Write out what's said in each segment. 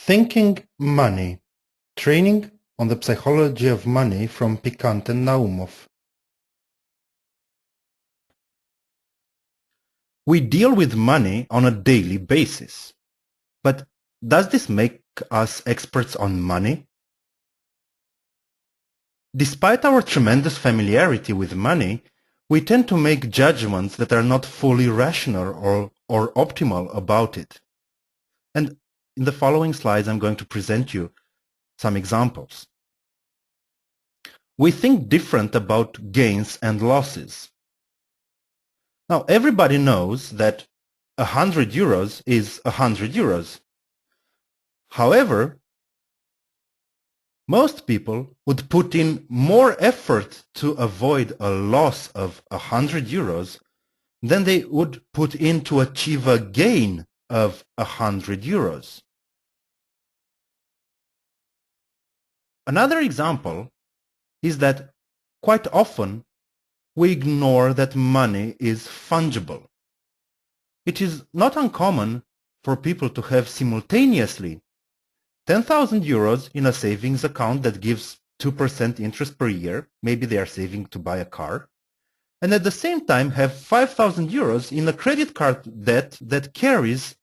Thinking Money: Training on the Psychology of Money from Pikant and Naumof. We deal with money on a daily basis. But does this make us experts on money? Despite our tremendous familiarity with money, we tend to make judgments that are not fully rational or optimal about it. And in the following slides, I'm going to present you some examples. We think different about gains and losses. Now, everybody knows that 100 euros is 100 euros. However, most people would put in more effort to avoid a loss of 100 euros than they would put in to achieve a gain of 100 euros. Another example is that quite often we ignore that money is fungible. It is not uncommon for people to have simultaneously 10,000 euros in a savings account that gives 2% interest per year, maybe they are saving to buy a car, and at the same time have 5,000 euros in a credit card debt that carries,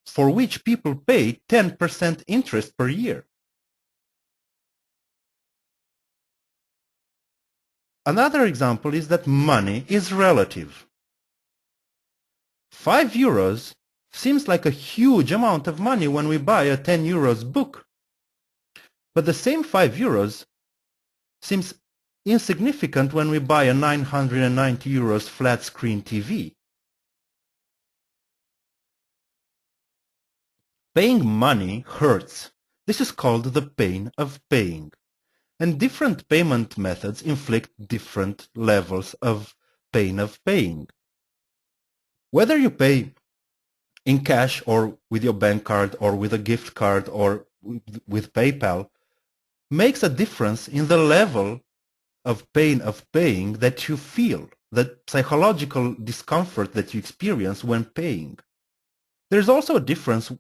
for which people pay 10% interest per year. Another example is that money is relative. 5 euros seems like a huge amount of money when we buy a 10 euros book. But the same 5 euros seems insignificant when we buy a 990 euros flat screen TV. Paying money hurts. This is called the pain of paying. And different payment methods inflict different levels of pain of paying. Whether you pay in cash or with your bank card or with a gift card or with PayPal makes a difference in the level of pain of paying that you feel, the psychological discomfort that you experience when paying. There's also a difference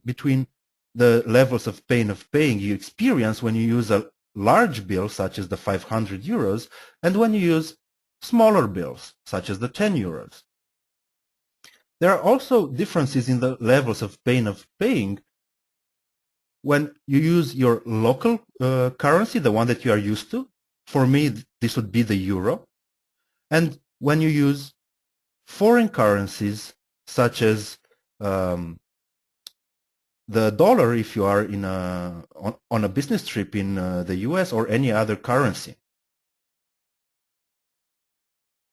between the levels of pain of paying you experience when you use a large bill such as the 500 euros and when you use smaller bills such as the 10 euros. There are also differences in the levels of pain of paying when you use your local currency, the one that you are used to. For me, this would be the euro. And when you use foreign currencies such as the dollar if you are on a business trip in the US or any other currency.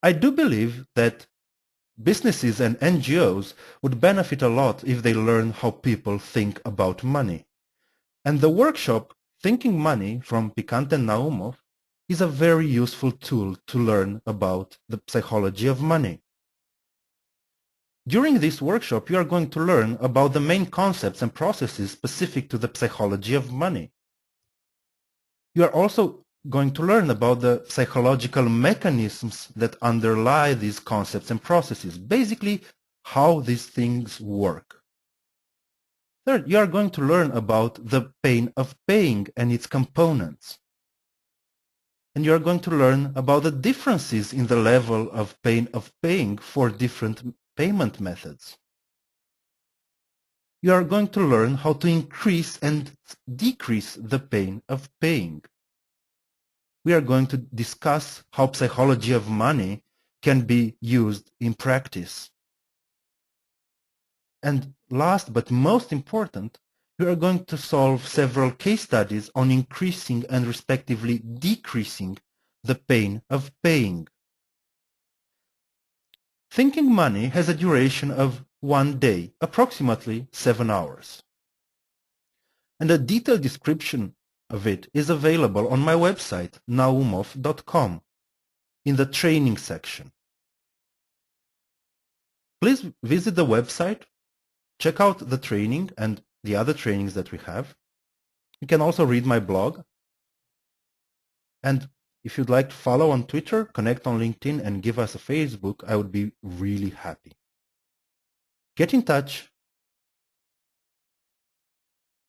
I do believe that businesses and NGOs would benefit a lot if they learn how people think about money. And the workshop Thinking Money from Pikant and Naumof is a very useful tool to learn about the psychology of money. During this workshop, you are going to learn about the main concepts and processes specific to the psychology of money. You are also going to learn about the psychological mechanisms that underlie these concepts and processes, basically how these things work. Third, you are going to learn about the pain of paying and its components. And you are going to learn about the differences in the level of pain of paying for different payment methods. You are going to learn how to increase and decrease the pain of paying. We are going to discuss how psychology of money can be used in practice. And last but most important, we are going to solve several case studies on increasing and respectively decreasing the pain of paying. Thinking Money has a duration of 1 day, approximately 7 hours. And a detailed description of it is available on my website, naumof.com, in the training section. Please visit the website, check out the training and the other trainings that we have. You can also read my blog. And if you'd like to follow on Twitter, connect on LinkedIn, and give us a Facebook, I would be really happy. Get in touch